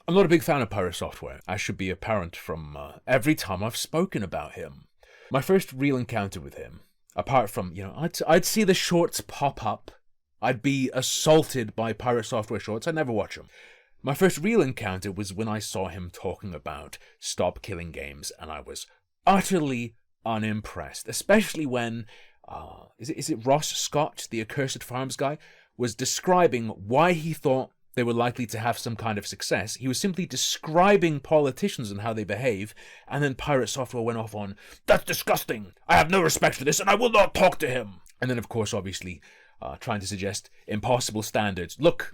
I'm not a big fan of Pirate Software, as should be apparent from every time I've spoken about him. My first real encounter with him, apart from, I'd see the shorts pop up. I'd be assaulted by Pirate Software shorts. I'd never watch them. My first real encounter was when I saw him talking about stop killing games, and I was utterly unimpressed, especially when, is it Ross Scott, the Accursed Farms guy, was describing why he thought they were likely to have some kind of success. He was simply describing politicians and how they behave, and then Pirate Software went off on, "That's disgusting! I have no respect for this, and I will not talk to him!" And then, of course, obviously, trying to suggest impossible standards. Look,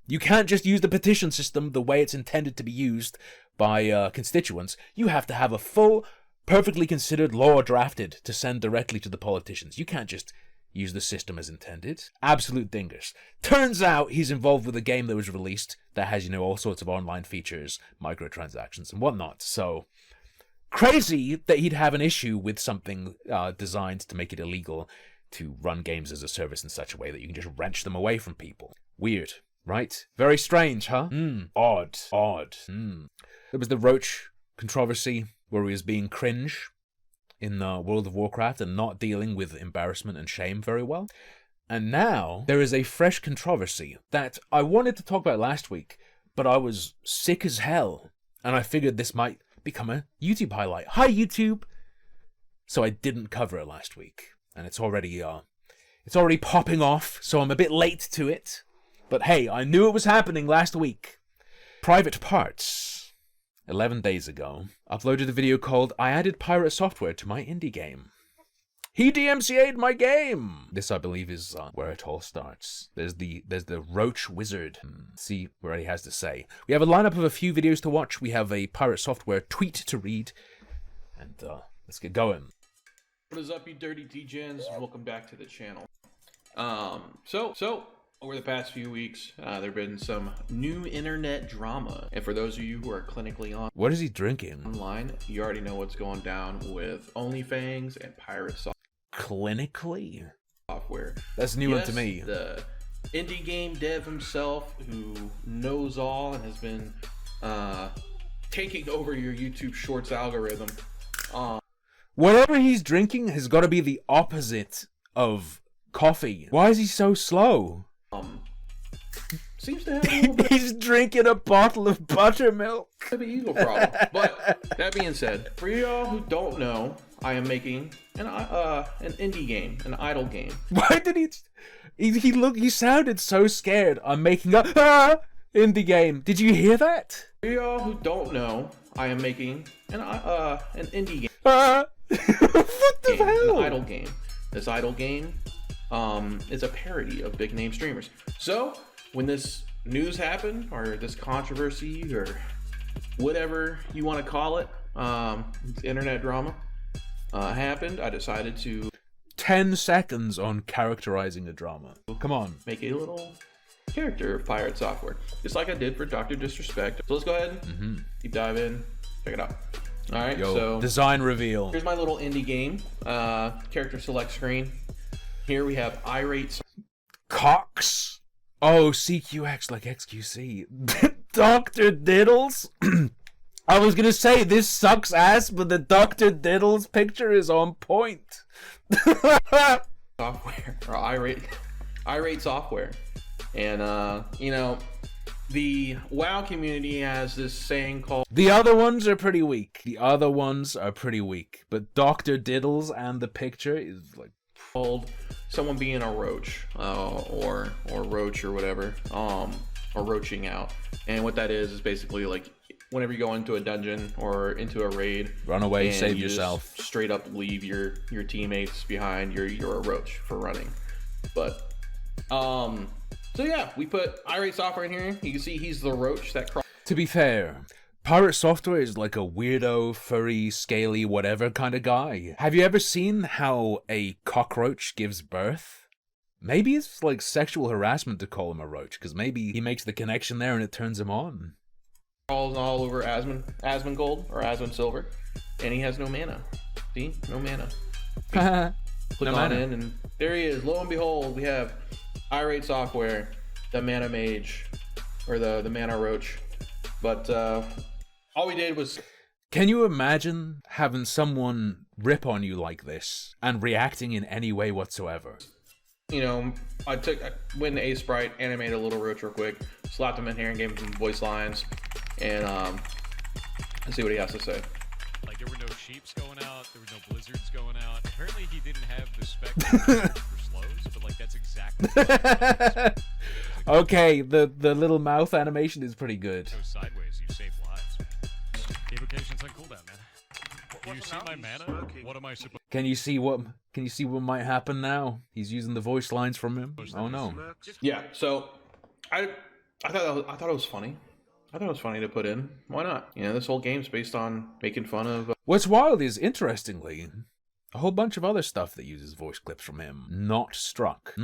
you can't just use the petition system the way it's intended to be used by constituents. You have to have a full, perfectly considered law drafted to send directly to the politicians. You can't just use the system as intended. Absolute dingus. Turns out he's involved with a game that was released that has, all sorts of online features, microtransactions, and whatnot. So, crazy that he'd have an issue with something designed to make it illegal to run games as a service in such a way that you can just wrench them away from people. Weird, right? Very strange, huh? Odd. There was the Roach controversy where he was being cringe in World of Warcraft and not dealing with embarrassment and shame very well. And now there is a fresh controversy that I wanted to talk about last week, but I was sick as hell, and I figured this might become a YouTube highlight. Hi, YouTube! So I didn't cover it last week, and it's already popping off, so I'm a bit late to it. But hey, I knew it was happening last week. Private Parts, 11 days ago, uploaded a video called "I added Pirate Software to my indie game. He DMCA'd my game!" This, I believe, is where it all starts. There's the Roach Wizard. See what he has to say. We have a lineup of a few videos to watch. We have a Pirate Software tweet to read. And let's get going. What is up, you dirty DJs? Welcome back to the channel. So over the past few weeks, there have been some new internet drama. And for those of you who are clinically on... What is he drinking? ...online, you already know what's going down with OnlyFans and Pirate Clinically? Software. That's new one to me. The indie game dev himself, who knows all and has been taking over your YouTube Shorts algorithm. Whatever he's drinking has got to be the opposite of coffee. Why is he so slow? Seems to have a little bit He's drinking a bottle of buttermilk. of an ego problem. But that being said, for y'all who don't know, I am making an indie game, an idle game. Why did he sounded so scared. I'm making a indie game. Did you hear that? For y'all who don't know, I am making an indie game. What the hell? An idle game. This idle game is a parody of big name streamers. So when this news happened, or this controversy, or whatever you want to call it, internet drama happened, I decided to 10 seconds on characterizing a drama. Come on. make a little character of Pirate Software, just like I did for Dr. Disrespect. So let's go ahead and deep dive in, check it out. All right, so design reveal. here's my little indie game. Character select screen. Here we have Irate Cox. Oh, CQX like XQC. Dr. Diddles. I was gonna say this sucks ass, but the Dr. Diddles picture is on point. Software, or Irate Software. And the WoW community has this saying called, The other ones are pretty weak. But Dr. Diddles and the picture is like called someone being a roach, or roach or whatever, or roaching out. And what that is basically like whenever you go into a dungeon or into a raid, run away, and save you yourself. just straight up leave your teammates behind. You're a roach for running. But so yeah, we put Irate Software in here. You can see he's the roach that crawls. To be fair, Pirate Software is like a weirdo, furry, scaly, whatever kind of guy. Have you ever seen how a cockroach gives birth? Maybe it's like sexual harassment to call him a roach, because maybe he makes the connection there and it turns him on. Crawls all over Asmongold or Asmonsilver, and he has no mana. See, no mana. Click on in, and there he is. Lo and behold, we have Irate Software, the mana mage, or the mana roach. But all we did was... Can you imagine having someone rip on you like this and reacting in any way whatsoever? You know, I went to Sprite, animated a little roach real quick, slapped him in here and gave him some voice lines, and let's see what he has to say. Like, there were no sheeps going out, there were no blizzards going out. Apparently he didn't have the spec for slows, but like, that's exactly what okay, the little mouth animation is pretty good. Go sideways, you save lives. Evocation's on cooldown, man. Do you see my mana? What am I supposed Can you see what might happen now? He's using the voice lines from him. Oh no. Yeah, so I thought it was funny. I thought it was funny to put in. Why not? You know, this whole game's based on making fun of... What's wild is, interestingly, a whole bunch of other stuff that uses voice clips from him. Not struck.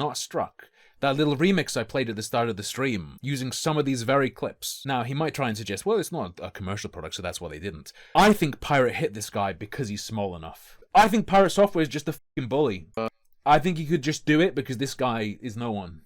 That little remix I played at the start of the stream, using some of these very clips. Now, he might try and suggest, well, it's not a commercial product, so that's why they didn't. I think Pirate hit this guy because he's small enough. I think Pirate Software is just a fucking bully. I think he could just do it because this guy is no one.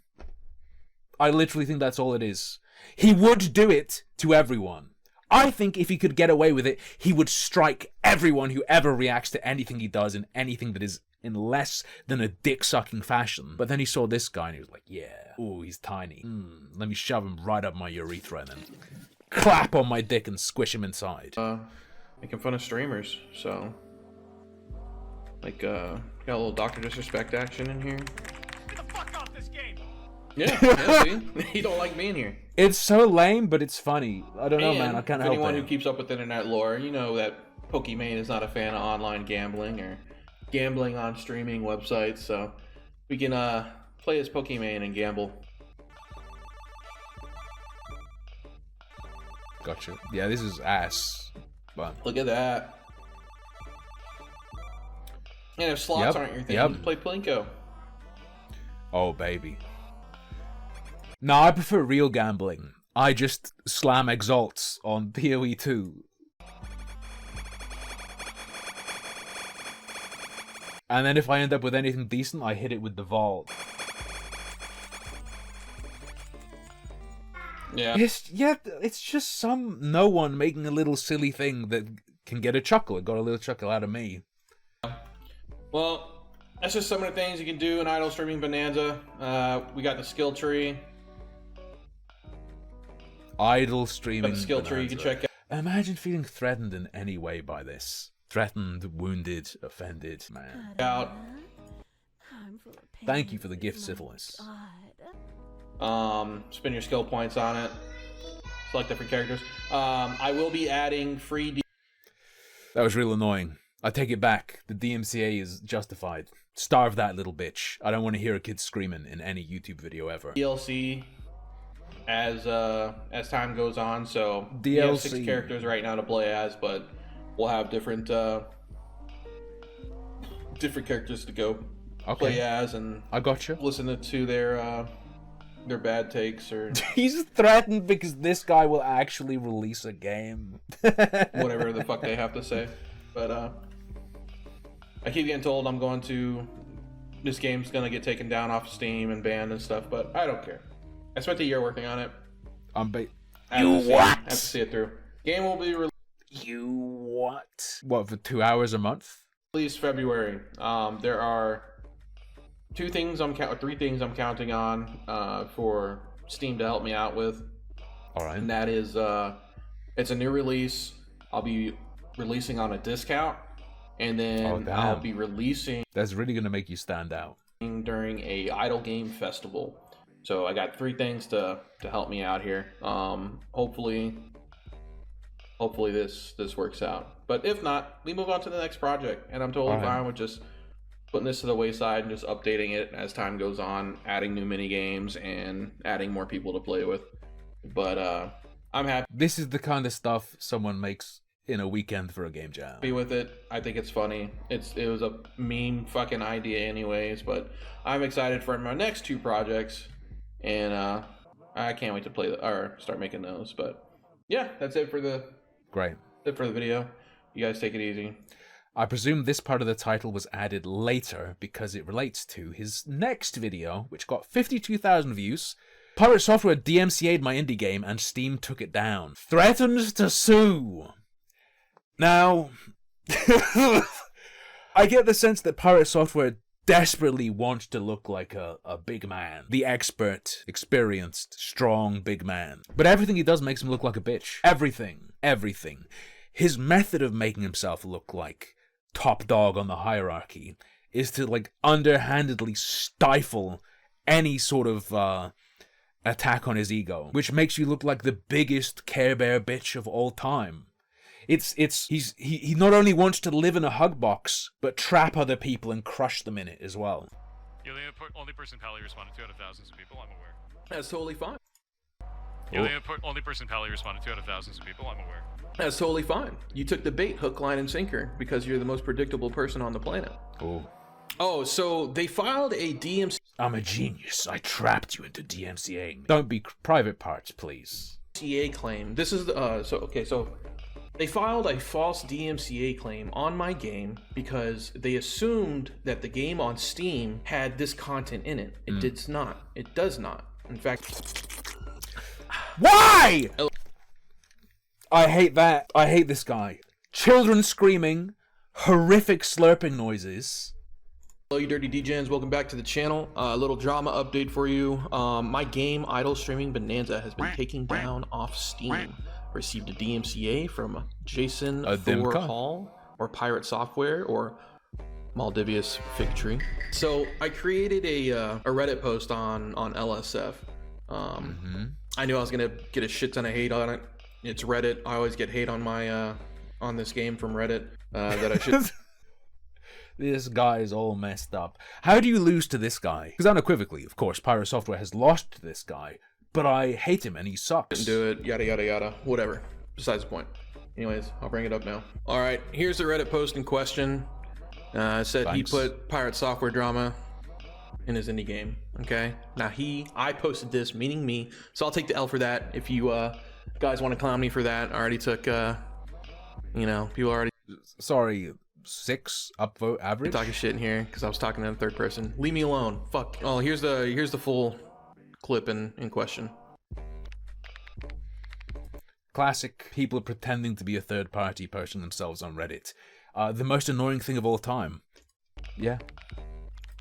I literally think that's all it is. He would do it to everyone. I think if he could get away with it, he would strike everyone who ever reacts to anything he does in anything that is in less than a dick-sucking fashion. But then he saw this guy and he was like, yeah, ooh, he's tiny. Let me shove him right up my urethra and then clap on my dick and squish him inside. Making fun of streamers, so... Like, got a little Dr. Disrespect action in here. Get the fuck off this game! Yeah, see? He don't like being here. It's so lame, but it's funny. I don't know, man. I can't help it. Anyone who keeps up with internet lore, you know that Pokimane is not a fan of online gambling or gambling on streaming websites, so we can play as Pokimane and gamble. Gotcha. Yeah, this is ass. But look at that. And if slots aren't your thing, just play Plinko. Oh, baby. No, I prefer real gambling. I just slam exalts on PoE 2. And then if I end up with anything decent, I hit it with the vault. Yeah. It's just no one making a little silly thing that can get a chuckle. It got a little chuckle out of me. Well, that's just some of the things you can do in Idle Streaming Bonanza. We got the skill tree. Idle streaming. The skill tree you can check out. Imagine feeling threatened in any way by this. Threatened, wounded, offended, man. Thank you for the gift, Syphilis. Spend your skill points on it. Select different characters. I will be adding free... That was real annoying. I take it back. The DMCA is justified. Starve that little bitch. I don't want to hear a kid screaming in any YouTube video ever. DLC as time goes on, so DLC. We have 6 characters right now to play as, but we'll have different characters to go play as, and I gotcha. Listen to their bad takes or he's threatened because this guy will actually release a game. whatever the fuck they have to say. But I keep getting told this game's gonna get taken down off Steam and banned and stuff, but I don't care. I spent a year working on it. You what? I have to see it through. Game will be released. You what? What, for 2 hours a month? Released February. There are 3 things I'm counting on for Steam to help me out with. All right. And that is it's a new release. I'll be releasing on a discount, and then I'll be releasing. That's really gonna make you stand out during a idle game festival. So I got 3 things to help me out here. Hopefully this works out. But if not, we move on to the next project, and I'm totally fine with just putting this to the wayside and just updating it as time goes on, adding new mini games and adding more people to play with. But I'm happy. This is the kind of stuff someone makes in a weekend for a game jam. Happy with it. I think it's funny. It was a meme fucking idea anyways, but I'm excited for my next 2 projects, and I can't wait to play or start making those. But yeah, that's it for the video. You guys take it easy. I presume this part of the title was added later because it relates to his next video, which got 52,000 views, Pirate Software DMCA'd my indie game and Steam took it down. Threatens to sue. Now, I get the sense that Pirate Software desperately wants to look like a big man. The expert, experienced, strong big man. But everything he does makes him look like a bitch. Everything. Everything. His method of making himself look like top dog on the hierarchy is to, like, underhandedly stifle any sort of attack on his ego, which makes you look like the biggest Care Bear bitch of all time. He not only wants to live in a hug box, but trap other people and crush them in it as well. You're the only person Pally responded to out of thousands of people, I'm aware. That's totally fine. You're the only person Pally responded to out of thousands of people, I'm aware. That's totally fine. You took the bait, hook, line, and sinker, because you're the most predictable person on the planet. Oh, so they filed a DMCA. I'm a genius. I trapped you into DMCAing. Don't be private parts, please. Claim. This is the so they filed a false DMCA claim on my game because they assumed that the game on Steam had this content in it. It does not. It does not. In fact, why? I hate that. I hate this guy. Children screaming, horrific slurping noises. Hello, you dirty DJs. Welcome back to the channel. A little drama update for you. My game, Idle Streaming Bonanza, has been taken down off Steam. Received a DMCA from Jason Thor Hall, or Pirate Software, or Maldivius Fig Tree. So I created a Reddit post on LSF. I knew I was gonna get a shit ton of hate on it. It's Reddit. I always get hate on my on this game from Reddit that I should. This guy is all messed up. How do you lose to this guy? Because unequivocally, of course, Pirate Software has lost to this guy, but I hate him and he sucks. Didn't do it, yada yada yada, whatever. Besides the point. Anyways, I'll bring it up now. All right, here's the Reddit post in question. Said Thanks. He put Pirate Software drama in his indie game. Okay, now I posted this, meaning me, so I'll take the L for that. If you guys want to clown me for that, I already took, people already. Sorry. 6 upvote average. I'm talking shit in here because I was talking in the third person. Leave me alone. Fuck. Oh, here's the full clip in question. Classic people pretending to be a third party posting themselves on Reddit. The most annoying thing of all time. Yeah.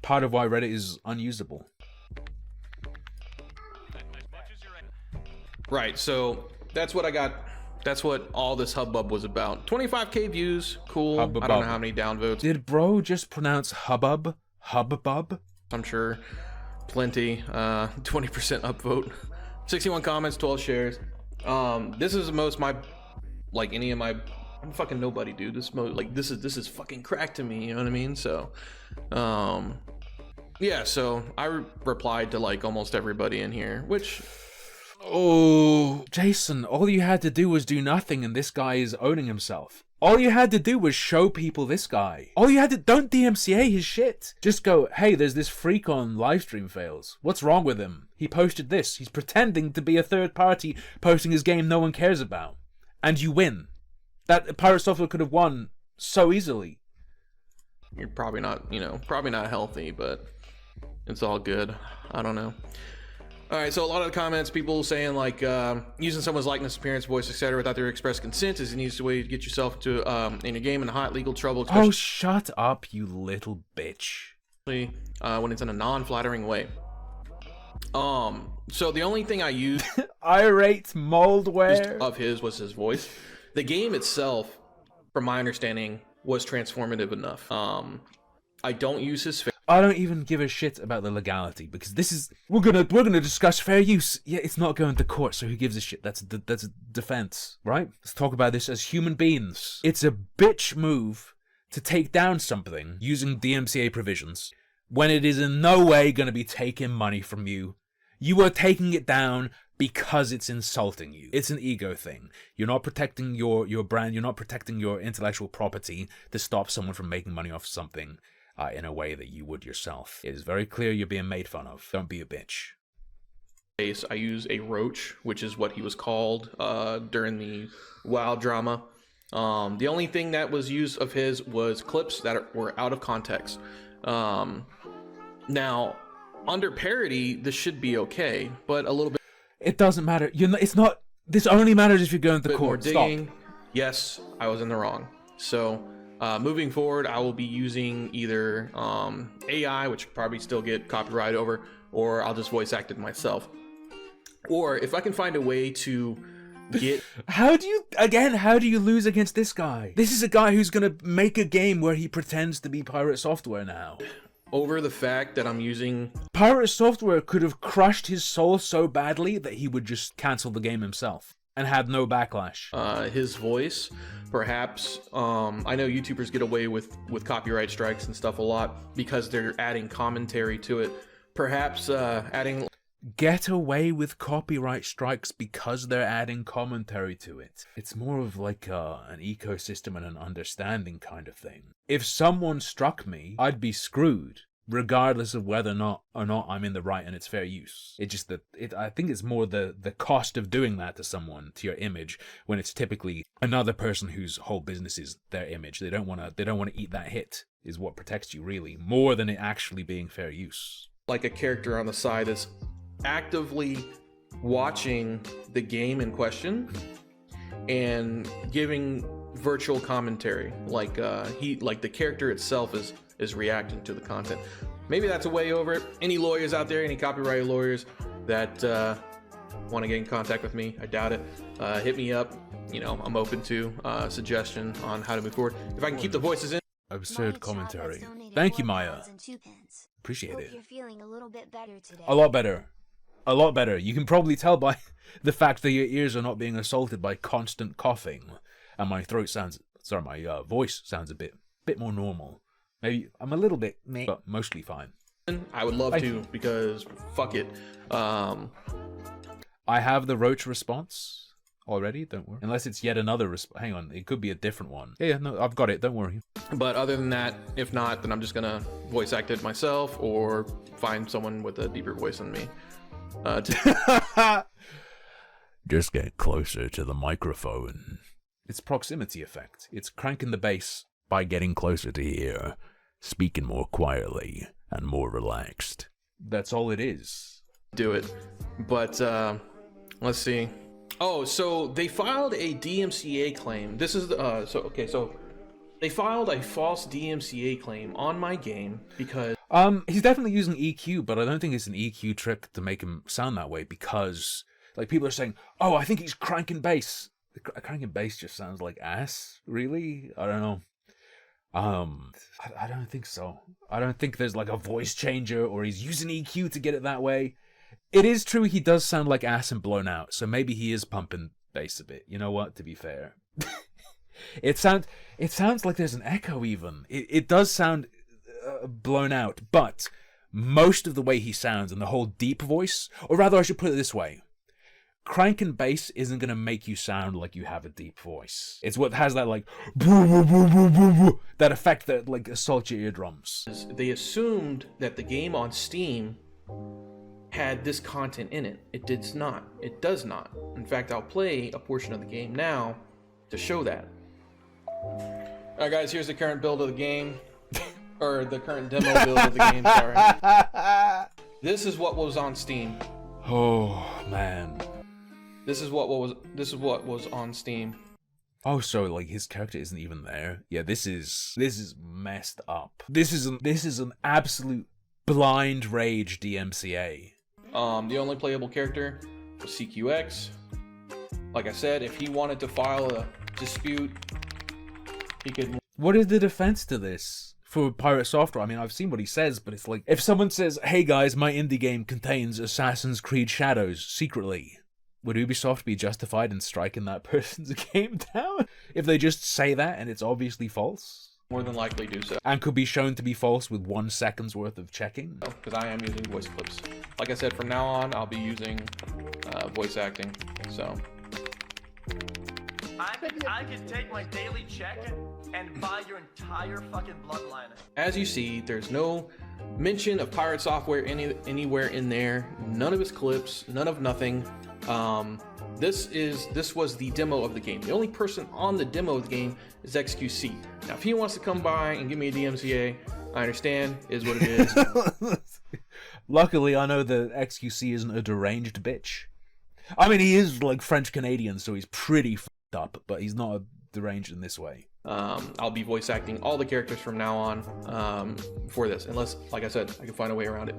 Part of why Reddit is unusable. Right. So that's what I got. That's what all this hubbub was about. 25k views, cool. Hubbub. I don't know how many downvotes. Did bro just pronounce hubbub? Hubbub? I'm sure. Plenty. 20% upvote. 61 comments, 12 shares. This is the most any of my. I'm fucking nobody, dude. This is fucking crack to me. You know what I mean? So, yeah. So I replied to like almost everybody in here, which. Oh, Jason, all you had to do was do nothing and this guy is owning himself. All you had to do was show people this guy. Don't DMCA his shit. Just go, hey, there's this freak on livestream fails. What's wrong with him? He posted this. He's pretending to be a third party, posting his game no one cares about. And you win. That Pirate Software could have won so easily. You're probably not healthy, but it's all good. I don't know. All right, so a lot of the comments, people saying like using someone's likeness, appearance, voice, etc., without their express consent is an easy way to get yourself into in your game in hot legal trouble. Oh, shut up, you little bitch! When it's in a non-flattering way. So the only thing I used irate moldware of his was his voice. The game itself, from my understanding, was transformative enough. I don't use his face. I don't even give a shit about the legality because this is we're gonna discuss fair use. Yeah, it's not going to court, so who gives a shit? That's a defense, right? Let's talk about this as human beings. It's a bitch move to take down something using DMCA provisions when it is in no way going to be taking money from you. You are taking it down because it's insulting you. It's an ego thing. You're not protecting your brand. You're not protecting your intellectual property to stop someone from making money off something. In a way that you would yourself. It is very clear you're being made fun of. Don't be a bitch. I use a roach, which is what he was called during the WoW drama. The only thing that was used of his was clips that were out of context. Now, under parody, this should be okay, but a little bit. It doesn't matter. It's not. This only matters if you're going to More court. digging. Stop. Yes, I was in the wrong. So moving forward, I will be using either AI, which probably still get copyright over, or I'll just voice act it myself. Or if I can find a way to get How do you lose against this guy? This is a guy who's gonna make a game where he pretends to be Pirate Software now. over the fact that I'm using Pirate Software could have crushed his soul so badly that he would just cancel the game himself and had no backlash. his voice, perhaps. I know YouTubers get away with copyright strikes and stuff a lot because they're adding commentary to it. Perhaps adding... Get away with copyright strikes because they're adding commentary to it. It's more of like an ecosystem and an understanding kind of thing. If someone struck me, I'd be screwed, regardless of whether or not I'm in the right and it's fair use. It just I think it's more the cost of doing that to someone, to your image, when it's typically another person whose whole business is their image. They don't want to eat that hit, is what protects you really, more than it actually being fair use. like a character on the side is actively watching the game in question and giving virtual commentary, like the character itself is reacting to the content. Maybe that's a way over it. Any lawyers out there, any copyright lawyers that want to get in contact with me, I doubt it, hit me up. You know, I'm open to suggestion on how to move forward. If I can keep the voices in. Absurd commentary. Thank you, Maya. Appreciate it. You're feeling a little bit better today. A lot better. A lot better. You can probably tell by the fact that your ears are not being assaulted by constant coughing, and my voice sounds a bit more normal. Maybe I'm a little bit meh, but mostly fine. I would love to, because fuck it. I have the roach response already, don't worry. Unless it's yet another hang on, it could be a different one. Yeah, no, I've got it, don't worry. But other than that, if not, then I'm just gonna voice act it myself or find someone with a deeper voice than me. Just get closer to the microphone. It's proximity effect. It's cranking the bass by getting closer to here, speaking more quietly and more relaxed. That's all it is. Do it. But let's see. Oh, so they filed a DMCA claim. This is so they filed a false DMCA claim on my game because he's definitely using EQ, but I don't think it's an EQ trick to make him sound that way, because like people are saying, "Oh, I think he's cranking bass." Cranking bass just sounds like ass. Really? I don't know. I don't think so. I don't think there's like a voice changer or he's using EQ to get it that way. It is true he does sound like ass and blown out, so maybe he is pumping bass a bit. You know what? To be fair, it sounds like there's an echo even. It does sound blown out, but most of the way he sounds and the whole deep voice, or rather, I should put it this way: cranking bass isn't going to make you sound like you have a deep voice. It's what has that like that effect that like assaults your eardrums. they assumed that the game on Steam had this content in it. It does not. It does not. In fact, I'll play a portion of the game now to show that. Alright guys, here's the current build of the game. Or the current demo build of the game, sorry. This is what was on Steam. Oh man. This is what was on Steam. Oh, so like his character isn't even there? Yeah, this is messed up. This is an absolute blind rage DMCA. The only playable character was CQX. Like I said, if he wanted to file a dispute, he could. What is the defense to this for Pirate Software? I mean, I've seen what he says, but it's like, if someone says, "Hey guys, my indie game contains Assassin's Creed Shadows secretly," would Ubisoft be justified in striking that person's game down if they just say that and it's obviously false? More than likely do so. And could be shown to be false with 1 second's worth of checking? Because I am using voice clips. Like I said, from now on, I'll be using voice acting. So. I could take my daily check and buy your entire fucking bloodline. As you see, there's no mention of Pirate Software anywhere in there. None of his clips, none of nothing. This was the demo of the game. The only person on the demo of the game is XQC. Now, if he wants to come by and give me a DMCA, I understand, is what it is. Luckily, I know that XQC isn't a deranged bitch. I mean, he is like French Canadian, so he's pretty fucked up, but he's not deranged in this way. I'll be voice acting all the characters from now on for this, unless, like I said, I can find a way around it.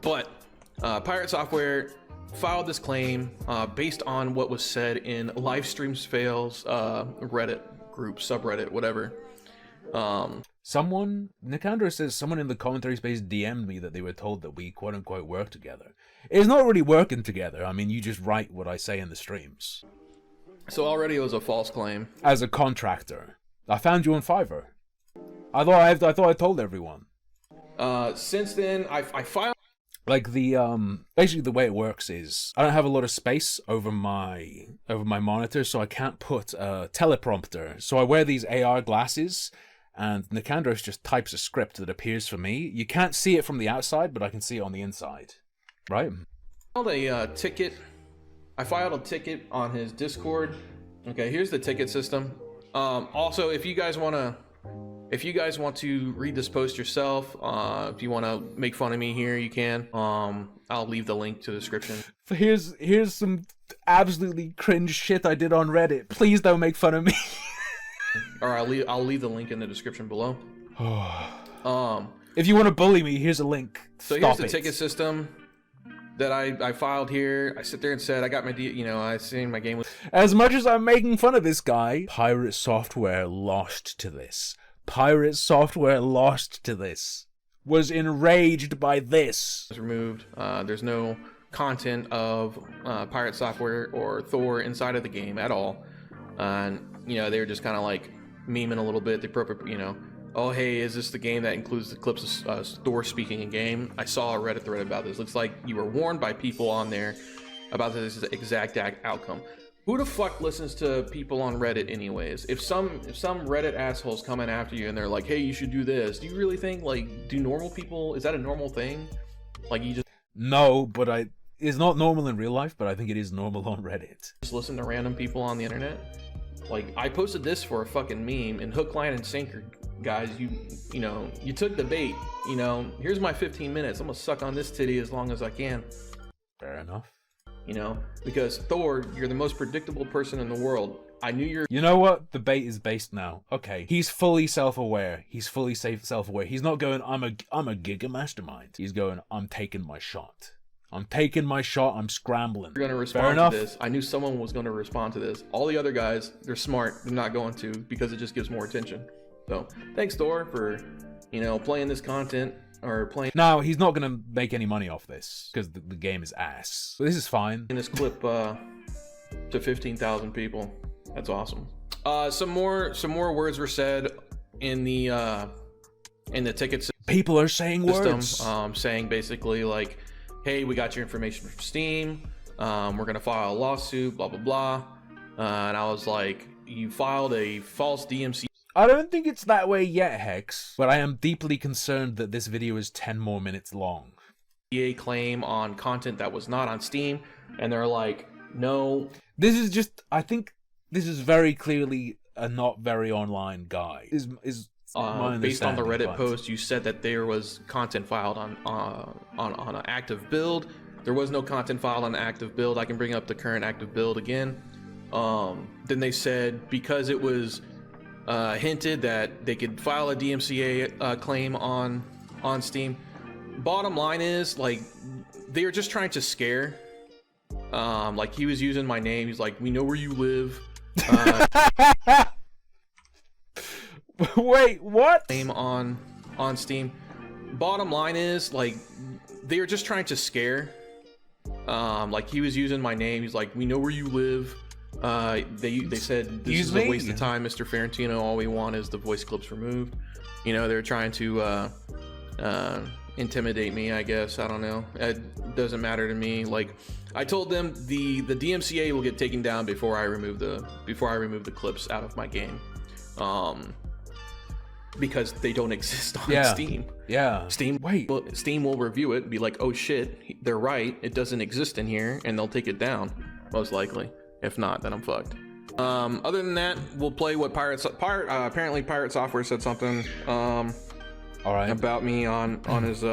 But Pirate Software filed this claim based on what was said in Livestreams Fails Reddit group, subreddit, whatever. Nicandro says someone in the commentary space DM'd me that they were told that we quote-unquote work together. It's not really working together. I mean, you just write what I say in the streams. So already it was a false claim. As a contractor. I found you on Fiverr. I thought I told everyone. Since then, I filed... Like basically the way it works is I don't have a lot of space over my monitor, so I can't put a teleprompter. So I wear these AR glasses, and Nicandros just types a script that appears for me. You can't see it from the outside, but I can see it on the inside. Right? I filed a ticket on his Discord. Okay, here's the ticket system. Also, if you guys want to read this post yourself, if you want to make fun of me here, you can. I'll leave the link to the description. Here's some absolutely cringe shit I did on Reddit. Please don't make fun of me. Or I'll leave the link in the description below. If you want to bully me, here's a link. So here's the ticket system that I filed here. I sit there and said I got my I seen my game was... As much as I'm making fun of this guy, Pirate Software lost to this. Pirate Software lost to this. Was enraged by this. Was removed. There's no content of Pirate Software or Thor inside of the game at all. And they were just kind of like memeing a little bit. The appropriate, oh hey, is this the game that includes the clips of Thor speaking in game? I saw a Reddit thread about this. Looks like you were warned by people on there about this exact outcome. Who the fuck listens to people on Reddit anyways? If some Reddit asshole's coming after you and they're like, hey, you should do this, do you really think, do normal people, is that a normal thing? You just... No, but it's not normal in real life, but I think it is normal on Reddit. Just listen to random people on the internet? I posted this for a fucking meme, and hook, line, and sinker, guys, you took the bait, here's my 15 minutes, I'm gonna suck on this titty as long as I can. Fair enough. Because Thor, you're the most predictable person in the world. I knew you're... You know what? The bait is based now. Okay. He's fully self-aware. He's fully self-aware. He's not going, I'm a giga mastermind. He's going, I'm taking my shot. I'm taking my shot. I'm scrambling. You're going to respond to this. I knew someone was going to respond to this. All the other guys, they're smart. They're not going to, because it just gives more attention. So, thanks, Thor, for, playing this content. Or playing... Now, he's not going to make any money off this, because the game is ass. So this is fine. In this clip to 15,000 people. That's awesome. Some more words were said in the ticket system. People are saying words. Saying basically hey, we got your information from Steam. We're going to file a lawsuit, blah, blah, blah. And I was like, you filed a false DMCA. I don't think it's that way yet, Hex, but I am deeply concerned that this video is 10 more minutes long. EA claim on content that was not on Steam, and they're like, no. This is just, I think this is very clearly a not very online guy. Is based on the Reddit post, you said that there was content filed on an active build. There was no content filed on an active build. I can bring up the current active build again. Then they said because it was hinted that they could file a DMCA claim on Steam. Bottom line is, they were just trying to scare. He was using my name. He's like, we know where you live. Wait, what? Claim on Steam. Bottom line is, they were just trying to scare. He was using my name. He's like, we know where you live. They said this is a waste of time, Mr. Ferrantino. All we want is the voice clips removed. They're trying to intimidate me, I guess. I don't know. It doesn't matter to me. I told them the DMCA will get taken down before I remove the clips out of my game. Because they don't exist on Steam. Yeah. Steam will review it and be like, oh shit, they're right. It doesn't exist in here, and they'll take it down, most likely. If not, then I'm fucked. Other than that, we'll play what apparently Pirate Software said something. All right. about me on his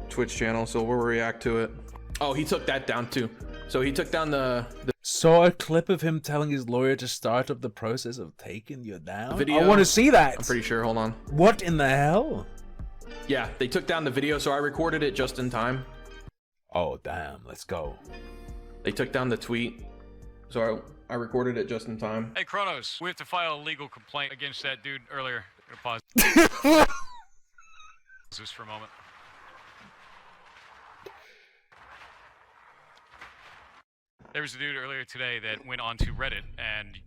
Twitch channel, so we'll react to it. Oh, he took that down too. So he took down the Saw a clip of him telling his lawyer to start up the process of taking you down. video. I want to see that. I'm pretty sure. Hold on. What in the hell? Yeah, they took down the video, so I recorded it just in time. Oh damn! Let's go. They took down the tweet, so I recorded it just in time. Hey, Kronos, we have to file a legal complaint against that dude earlier. I'm gonna pause this for a moment. There was a dude earlier today that went onto Reddit and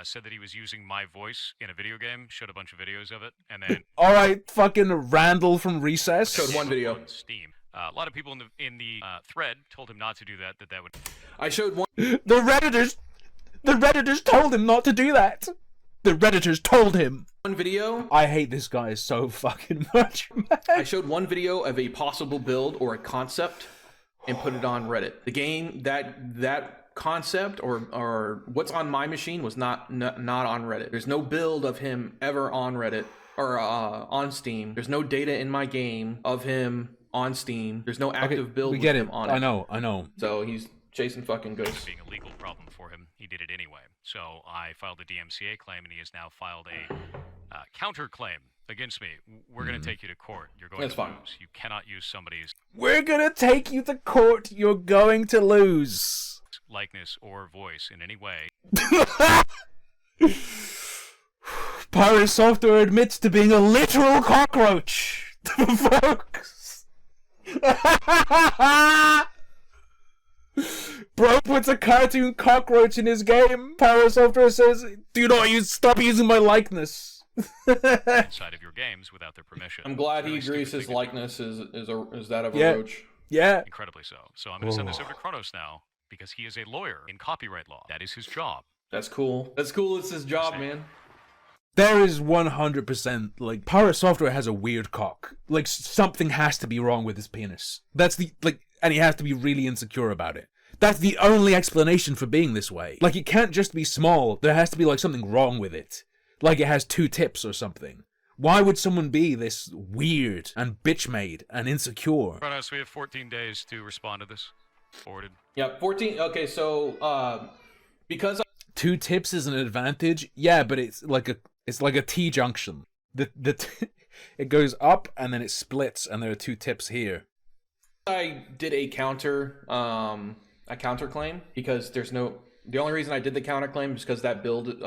said that he was using my voice in a video game, showed a bunch of videos of it, and then All right, fucking Randall from Recess. Showed one video. on Steam. A lot of people in the thread told him not to do that. That would. I showed one. The Redditors told him not to do that. The Redditors told him. One video. I hate this guy so fucking much, man. I showed one video of a possible build or a concept and put it on Reddit. The game that concept or what's on my machine was not on Reddit. There's no build of him ever on Reddit or on Steam. There's no data in my game of him on Steam. There's no active build We with get him it. on it. I know. So he's chasing fucking ghosts. Being a legal problem for him, he did it anyway. So I filed a DMCA claim, and he has now filed a counterclaim against me. We're going to take you to court. You're going That's to fine. lose. You cannot use somebody's We're gonna take you to court. You're going to lose. likeness or voice in any way. Pirate Software admits to being a literal cockroach. Folks. Bro puts a cartoon cockroach in his game. Pirate Software says, stop using my likeness. inside of your games without their permission. I'm glad It's he really agrees stupid his thing to do. likeness is that of a Yeah. roach. Yeah. Incredibly so. So I'm going to send this over to Kronos now because he is a lawyer in copyright law. That is his job. That's cool. That's cool. It's his job, man. There is 100%, like, Pirate Software has a weird cock. Like, something has to be wrong with his penis. That's the, like, and he has to be really insecure about it. That's the only explanation for being this way. Like, it can't just be small. There has to be, like, something wrong with it. Like, it has 2 tips or something. Why would someone be this weird and bitch-made and insecure? Kronos, we have 14 days to respond to this. Forwarded. Yeah, 14. Okay, so because 2 tips is an advantage. Yeah, but it's like a T-junction. It goes up and then it splits, and there are 2 tips here. I did a counterclaim because the only reason I did the counterclaim is because that build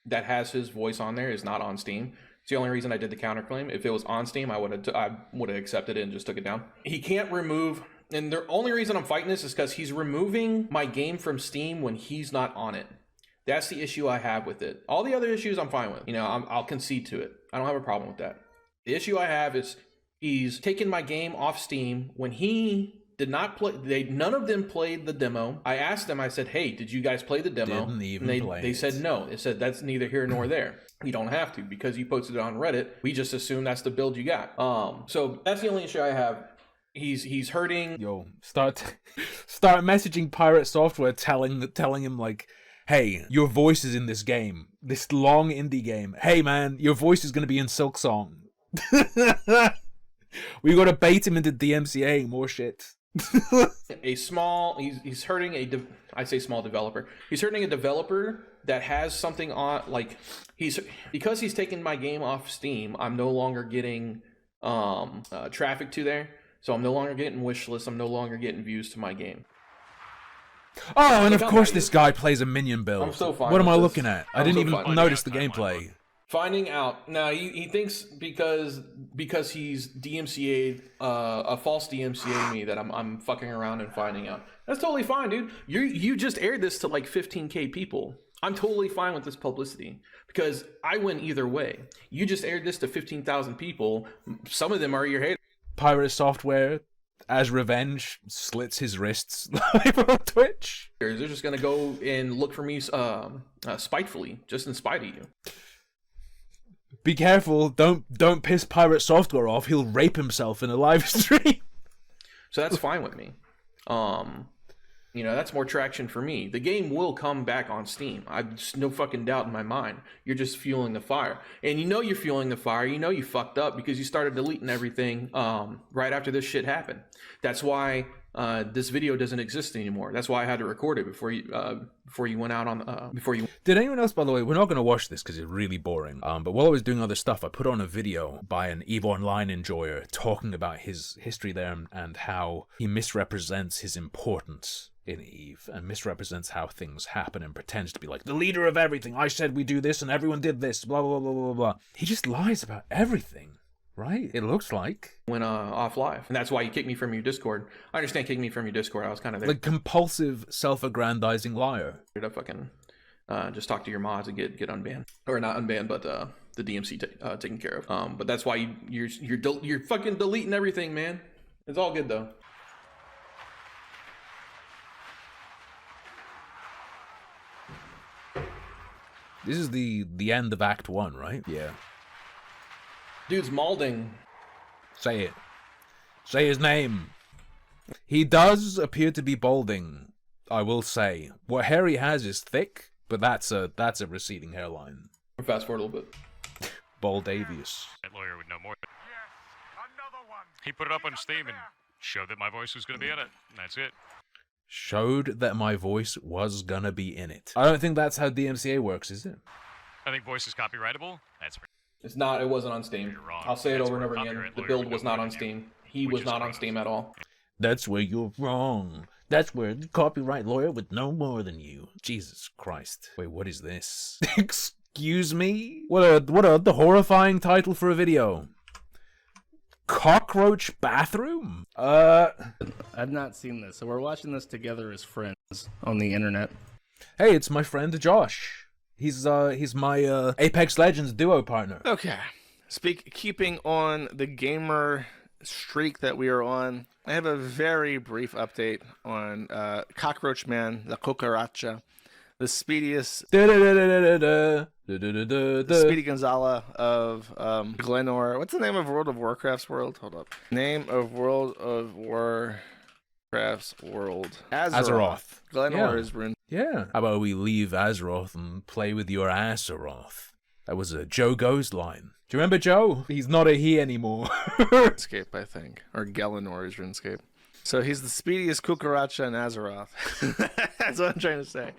that has his voice on there is not on Steam. It's the only reason I did the counterclaim. If it was on Steam, I would have accepted it and just took it down. He can't remove, and the only reason I'm fighting this is because he's removing my game from Steam when he's not on it. That's the issue I have with it. All the other issues I'm fine with. You know, I'll concede to it. I don't have a problem with that. The issue I have is he's taken my game off Steam when he did not play. None of them played the demo. I asked them. I said, "Hey, did you guys play the demo?" Didn't even and play they it. said no. They said that's neither here nor there. You don't have to because you posted it on Reddit. We just assume that's the build you got. So that's the only issue I have. He's hurting. Yo, start messaging Pirate Software telling him, like, hey, your voice is in this game. This long indie game. Hey man, your voice is gonna be in Silksong. We gotta bait him into DMCA more shit. He's hurting I say small developer. He's hurting a developer that has something on, like, because he's taken my game off Steam, I'm no longer getting traffic to there. So I'm no longer getting wish lists. I'm no longer getting views to my game. Oh, and of I'm course not- this guy plays a minion build. I'm so fine What am with I this. looking at? I I'm didn't so even fine with notice the that. gameplay. Finding out now, he thinks because he's DMCA'd a false DMCA me that I'm fucking around and finding out. That's totally fine, dude. You just aired this to like 15K people. I'm totally fine with this publicity because I win either way. You just aired this to 15,000 people. Some of them are your haters. Pirate Software, as revenge, slits his wrists live on Twitch. They're just gonna go and look for me spitefully, just in spite of you. Be careful, don't piss Pirate Software off. He'll rape himself in a live stream. So that's fine with me. You know, that's more traction for me. The game will come back on Steam. I've no fucking doubt in my mind. You're just fueling the fire. And you know you're fueling the fire. You know you fucked up because you started deleting everything right after this shit happened. That's why this video doesn't exist anymore. That's why I had to record it before you went out on before you. Did anyone else, by the way, we're not going to watch this because it's really boring, but while I was doing other stuff, I put on a video by an EVE Online enjoyer talking about his history there and how he misrepresents his importance in EVE and misrepresents how things happen and pretends to be like the leader of everything. I said we do this and everyone did this, blah, blah, blah, blah, blah. He just lies about everything. Right, it looks like. Went off live. And that's why you kicked me from your Discord. I understand kicking me from your Discord. I was kind of there. Like compulsive, self-aggrandizing liar. I fucking just talk to your mods and get unbanned. Or not unbanned, but the DMC taken care of. But that's why you're fucking deleting everything, man. It's all good, though. This is the end of Act 1, right? Yeah. Dude's malding. Say it. Say his name. He does appear to be balding, I will say. What hair he has is thick, but that's a receding hairline. Fast forward a little bit. Baldavius. That lawyer would know more. He put it up on Steam and showed that my voice was going to be in it. And that's it. Showed that my voice was gonna be in it. I don't think that's how DMCA works, is it? I think voice is copyrightable. That's It's not. It wasn't on Steam. You're wrong. I'll say it That's over and where over again. copyright The lawyer build would was know not more on than Steam. you, He which was is not on criminals. Steam at all. That's where you're wrong. That's where the copyright lawyer would know more than you. Jesus Christ. Wait, what is this? Excuse me? What a horrifying title for a video. Cockroach bathroom? I've not seen this, so we're watching this together as friends on the internet. Hey, it's my friend Josh. He's my Apex Legends duo partner. Okay. Keeping on the gamer streak that we are on, I have a very brief update on Cockroach Man, the Cucaracha, the speediest, the Speedy Gonzala of Glenor. What's the name of World of Warcraft's world? Hold up. Name of World of Warcraft's world. Azeroth. Glenor is ruined. Yeah. How about we leave Azeroth and play with your Azeroth? That was a Joe Goes line. Do you remember Joe? He's not a he anymore. RuneScape, I think. Or Galenor is RuneScape. So he's the speediest Cucaracha in Azeroth. That's what I'm trying to say.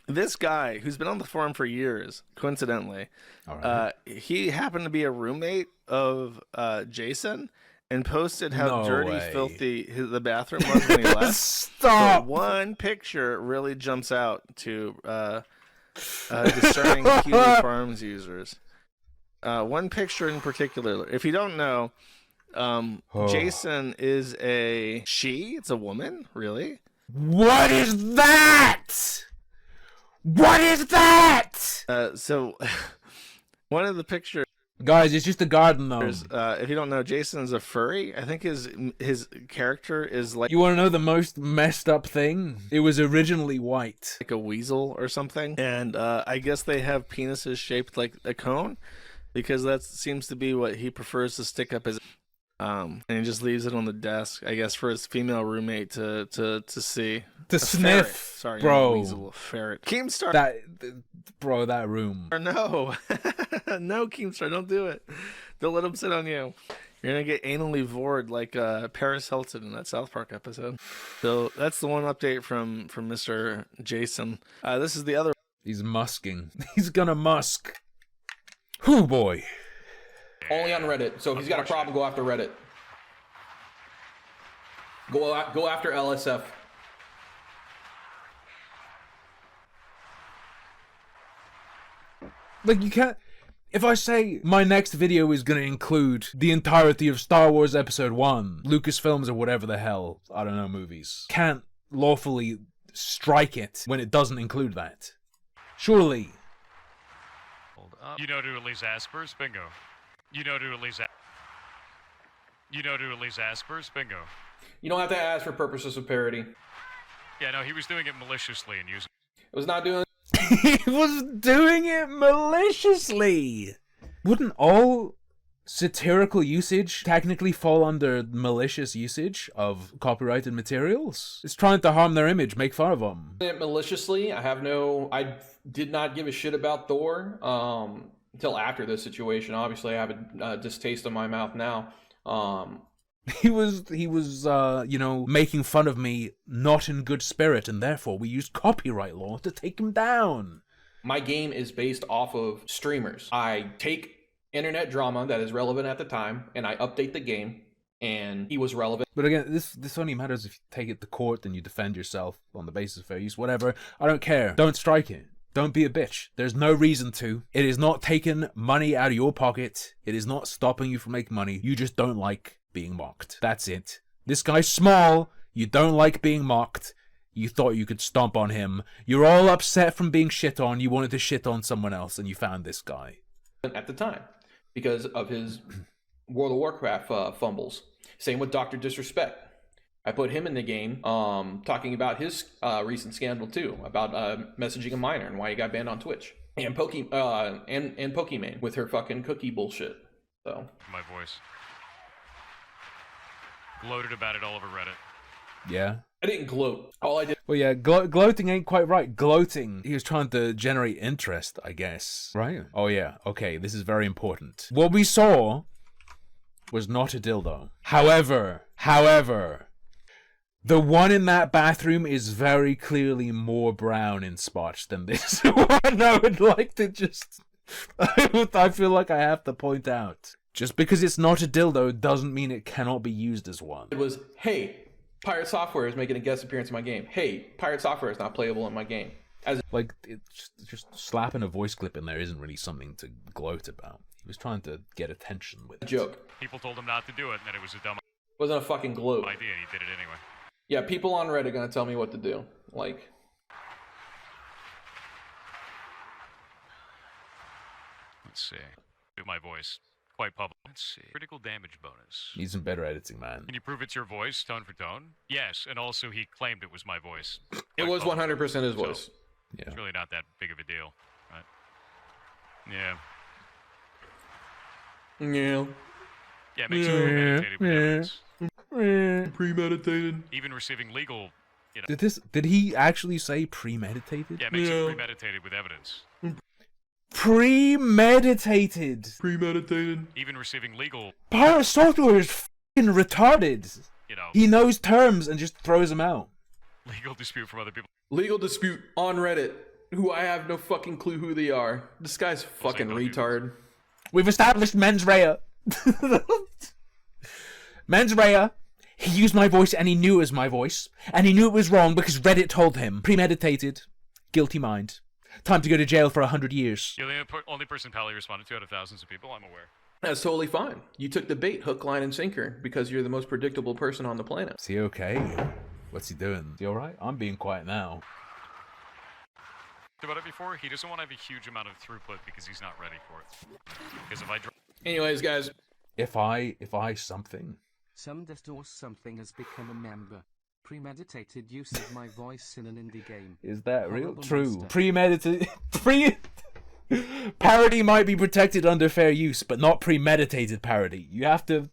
This guy, who's been on the forum for years, coincidentally, All right. he happened to be a roommate of Jason and posted how No dirty, way. filthy the bathroom was when he left. Stop! But one picture really jumps out to discerning Keeley Farms users. One picture in particular. If you don't know, Jason is a she. It's a woman, really. What is that? What is that? So one of the pictures, Guys, it's just a garden though. if you don't know, Jason's a furry. I think his character is like You want to know the most messed up thing? It was originally white. a weasel or something, and I guess they have penises shaped like a cone because that seems to be what he prefers to stick up his. And he just leaves it on the desk, I guess, for his female roommate to see. To A sniff, ferret. Sorry, bro. not a weasel, a ferret. Keemstar. That room. Or no, no, Keemstar, don't do it. Don't let him sit on you. You're gonna get anally vored like Paris Hilton in that South Park episode. So that's the one update from Mr. Jason. This is the other. He's musking. He's gonna musk. Whoo boy. Only on Reddit. So if he's got a problem, go after Reddit. Go after LSF. Like, you can't... If I say my next video is going to include the entirety of Star Wars Episode 1, Lucasfilms or whatever the hell, I don't know, movies, can't lawfully strike it when it doesn't include that. Surely. You know to release Aspers? Bingo. You know to release Aspers? Bingo. You don't have to ask for purposes of parody. Yeah, no, he was doing it maliciously and using. It was not doing. He was doing it maliciously. Wouldn't all satirical usage technically fall under malicious usage of copyrighted materials? It's trying to harm their image, make fun of them. Maliciously, I did not give a shit about Thor until after this situation. Obviously, I have a distaste in my mouth now. He was making fun of me not in good spirit, and therefore we used copyright law to take him down. My game is based off of streamers. I take internet drama that is relevant at the time, and I update the game, and he was relevant. But again, this only matters if you take it to court and you defend yourself on the basis of fair use, whatever. I don't care. Don't strike it. Don't be a bitch. There's no reason to. It is not taking money out of your pocket. It is not stopping you from making money. You just don't like being mocked. That's it. This guy's small. You don't like being mocked. You thought you could stomp on him. You're all upset from being shit on. You wanted to shit on someone else, and you found this guy. At the time, because of his World of Warcraft fumbles. Same with Dr. Disrespect. I put him in the game, talking about his recent scandal too, about messaging a minor and why he got banned on Twitch. And Pokimane with her fucking cookie bullshit. So My voice. Gloated about it all over Reddit. Yeah. I didn't gloat. All I did. Well, yeah, gloating ain't quite right. Gloating, he was trying to generate interest, I guess. Right? Oh, yeah. Okay, this is very important. What we saw was not a dildo. However, the one in that bathroom is very clearly more brown in spots than this one. I would like to just... I feel like I have to point out. Just because it's not a dildo doesn't mean it cannot be used as one. It was, hey, Pirate Software is making a guest appearance in my game. Hey, Pirate Software is not playable in my game. Like, it's just slapping a voice clip in there isn't really something to gloat about. He was trying to get attention with it. Joke. People told him not to do it, and that it was a dumb It wasn't a fucking gloat. idea, and he did it anyway. Yeah, people on Reddit are gonna tell me what to do. Like, Let's see. Do my voice. Quite public. Let's see. Critical damage bonus. Need some better editing, man. Can you prove it's your voice, tone for tone? Yes, and also he claimed it was my voice. it was 100% his voice. Yeah. It's really not that big of a deal, right? Yeah. Yeah. Yeah, it makes it premeditated with evidence. Premeditated. Even receiving legal, you know. Did he actually say premeditated? Yeah, it makes it premeditated with evidence. Premeditated. Even receiving legal, PirateSoftware is f***ing retarded. you know, He knows terms and just throws them out. legal dispute from other people. Legal dispute on Reddit. Who I have no fucking clue who they are. This guy's fucking don't do retard. We've established mens rea. Mens rea. He used my voice and he knew it was my voice. And he knew it was wrong because Reddit told him. Premeditated. Guilty mind. Time to go to jail for 100 years. You're the only person Pally responded to out of thousands of people, I'm aware. That's totally fine. You took the bait, hook, line, and sinker, because you're the most predictable person on the planet. Is he okay? What's he doing? Is he alright? I'm being quiet now. About it before, he doesn't want to have a huge amount of throughput because he's not ready for it. Because if I Anyways, guys. If I something. Some dust or something has become a member. Premeditated use of my voice in an indie game. Is that real? Horrible True. monster. Premeditated. Parody might be protected under fair use, but not premeditated parody. You have to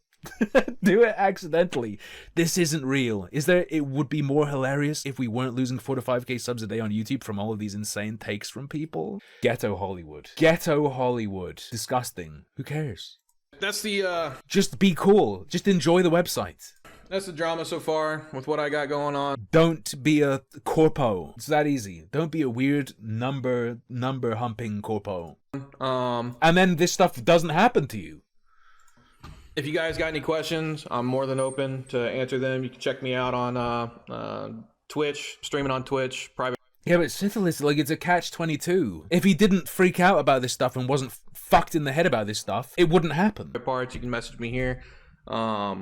do it accidentally. This isn't real. It would be more hilarious if we weren't losing 4 to 5k subs a day on YouTube from all of these insane takes from people. Ghetto Hollywood. Ghetto Hollywood. Disgusting. Who cares? That's the Just be cool. Just enjoy the website. that's the drama so far with what I got going on. Don't be a corpo. It's that easy. Don't be a weird number humping corpo. And then this stuff doesn't happen to you. If you guys got any questions, I'm more than open to answer them. You can check me out on Twitch, streaming on Twitch, private. Yeah, but syphilis, like, it's a catch-22. If he didn't freak out about this stuff and wasn't fucked in the head about this stuff, it wouldn't happen. Parts, you can message me here.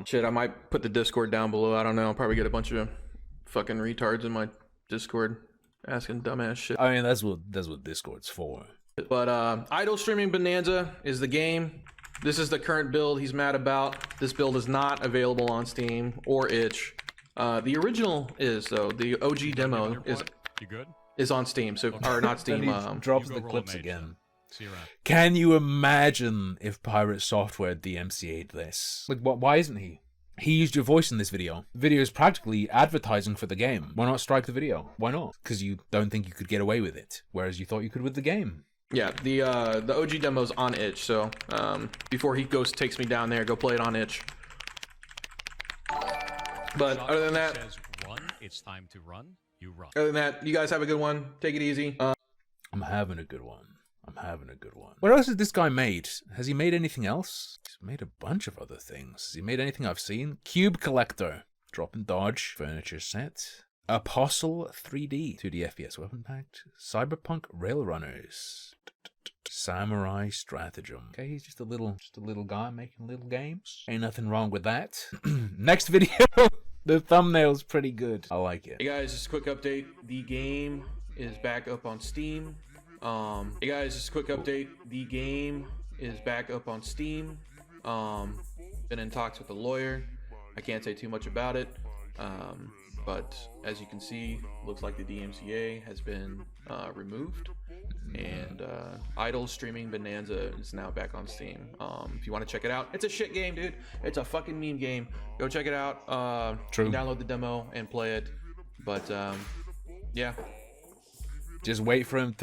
Shit, I might put the Discord down below. I don't know. I'll probably get a bunch of fucking retards in my Discord asking dumbass shit. I mean, that's what Discord's for. But Idle Streaming Bonanza is the game. This is the current build he's mad about. This build is not available on Steam or itch. The original is, though. The OG demo You good? is on Steam. So, or not Steam. Then he drops You the go roll a clips mage, again. See you around. Can you imagine if Pirate Software DMCA'd this? Like, why isn't he? He used your voice in this video. The video is practically advertising for the game. Why not strike the video? Why not? Because you don't think you could get away with it, whereas you thought you could with the game. Yeah, the OG demo's on itch, so before he takes me down there, go play it on itch. But other than that, says run, it's time to run. You run. other than that, you guys have a good one. Take it easy. I'm having a good one. I'm having a good one. What else has this guy made? Has he made anything else? He's made a bunch of other things. Has he made anything I've seen? Cube Collector. Drop and Dodge. Furniture Set. Apostle 3D. 2D FPS Weapon Pact. Cyberpunk Railrunners. Samurai Stratagem. Okay, he's just a little guy making little games. Ain't nothing wrong with that. Next video. The thumbnail's pretty good. I like it. Hey guys, just a quick update. The game is back up on Steam. Hey guys, just a quick update. The game is back up on Steam. Been in talks with a lawyer. I can't say too much about it. But as you can see, looks like the DMCA has been removed. And Idle Streaming Bonanza is now back on Steam. If you want to check it out, it's a shit game, dude. It's a fucking meme game. Go check it out. True. You can download the demo and play it. But yeah. Just wait for him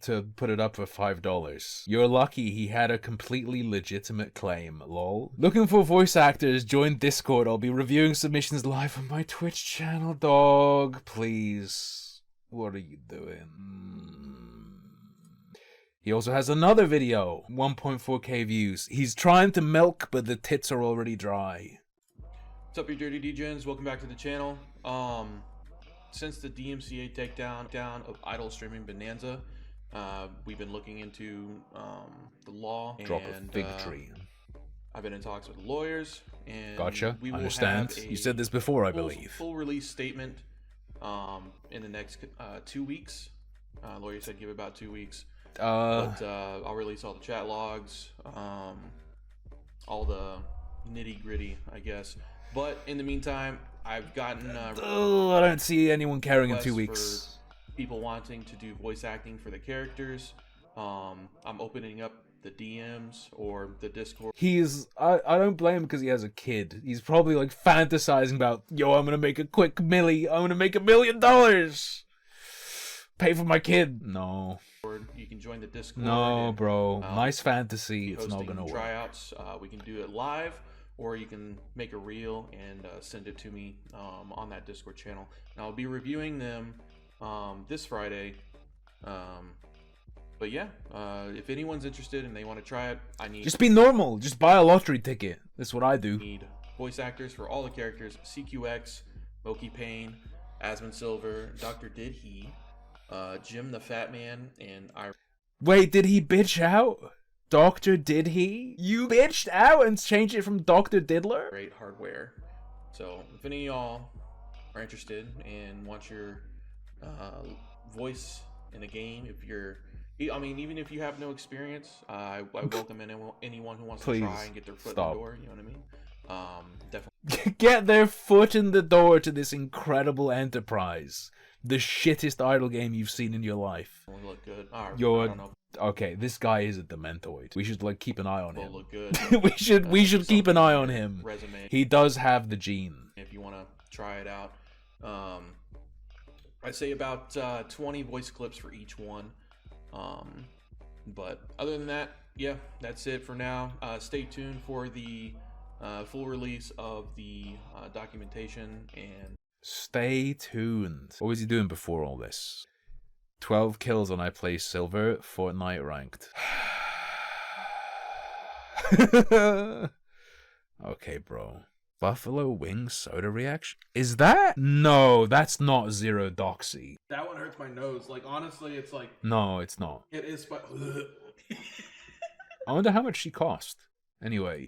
to put it up for $5. You're lucky he had a completely legitimate claim, lol. Looking for voice actors? Join Discord. I'll be reviewing submissions live on my Twitch channel, dog. Please. What are you doing? He also has another video. 1.4k views. He's trying to milk, but the tits are already dry. What's up, you dirty degens? Welcome back to the channel. Since the DMCA takedown of Idle Streaming Bonanza, we've been looking into the law. Drop a and, fig tree. I've been in talks with lawyers, and Gotcha. we will Understand. have You said this before, I full, believe. full release statement in the next 2 weeks. Lawyer said give it about 2 weeks. But I'll release all the chat logs, all the nitty gritty, I guess. But in the meantime, I've gotten I don't see anyone caring in 2 requests weeks. for people wanting to do voice acting for the characters. I'm opening up the DMs or the Discord. I don't blame him because he has a kid. He's probably like fantasizing about, yo, I'm gonna make a quick milli. I'm gonna make $1 million. Pay for my kid. No. You can join the Discord. No, and, bro. Nice fantasy. It's not hosting gonna work. tryouts. We can do it live, or you can make a reel and send it to me on that Discord channel. And I'll be reviewing them this Friday. But yeah, if anyone's interested and they want to try it, Just be normal. Just buy a lottery ticket. That's what I do. need voice actors for all the characters: CQX, Moki Payne, Asmund Silver, Dr. Did He, Jim the Fat Man, and I. Wait, did he bitch out? Doctor Did He? You bitched out and changed it from Dr. Diddler? Great hardware. So if any of y'all are interested and want your voice in a game, even if you have no experience, I welcome anyone who wants Please, to try and get their foot in the door. You know what I mean? Definitely. Get their foot in the door to this incredible enterprise. The shittest idle game you've seen in your life. Will look good. I You're don't know. okay. This guy is a dementoid. We should keep an eye on Will him. look good. we should keep an eye on him. Resume. He does have the gene. If you want to try it out, I'd say about 20 voice clips for each one. But other than that, yeah, that's it for now. Stay tuned for the full release of the documentation and. Stay tuned. What was he doing before all this? 12 kills on I Play Silver, Fortnite ranked. Okay, bro. Buffalo wing soda reaction? Is that? No, that's not Zero Doxy. That one hurts my nose. Like, honestly, it's like. No, it's not. It is, but. I wonder how much she cost. Anyway.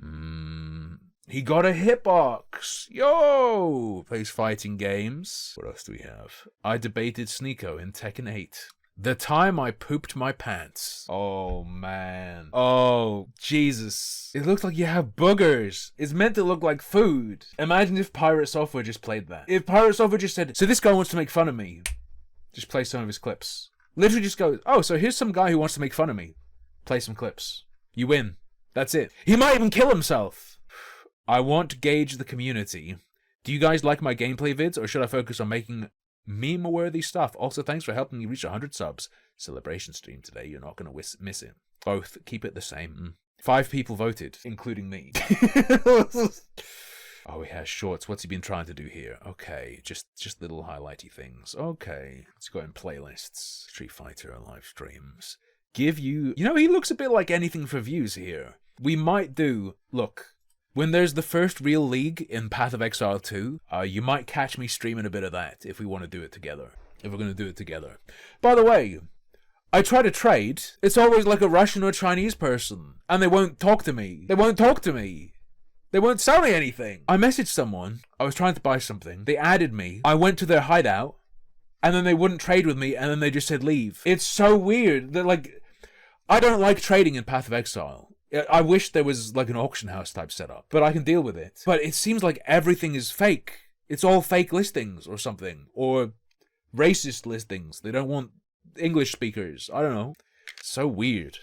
He got a hitbox. Yo! Plays fighting games. What else do we have? I debated Sneeko in Tekken 8. The time I pooped my pants. Oh, man. Oh, Jesus. It looks like you have boogers. It's meant to look like food. Imagine if Pirate Software just played that. If Pirate Software just said, so this guy wants to make fun of me. Just play some of his clips. Literally just goes, oh, so here's some guy who wants to make fun of me. Play some clips. You win. That's it. He might even kill himself. I want to gauge the community. Do you guys like my gameplay vids, or should I focus on making meme-worthy stuff? Also, thanks for helping me reach 100 subs. Celebration stream today. You're not going to miss it. Both. Keep it the same. 5 people voted, including me. Oh, he has shorts. What's he been trying to do here? Okay, just little highlighty things. Okay, let's go in playlists. Street Fighter live streams. Give you... You know, he looks a bit like anything for views here. We might do... Look, when there's the first real league in Path of Exile 2, you might catch me streaming a bit of that if we want to do it together. If we're going to do it together. By the way, I try to trade. It's always like a Russian or Chinese person. And they won't talk to me. They won't talk to me. They won't sell me anything. I messaged someone. I was trying to buy something. They added me. I went to their hideout. And then they wouldn't trade with me. And then they just said leave. It's so weird. They're like... I don't like trading in Path of Exile. I wish there was like an auction house type setup. But I can deal with it. But it seems like everything is fake. It's all fake listings or something. Or racist listings. They don't want English speakers. I don't know. So weird.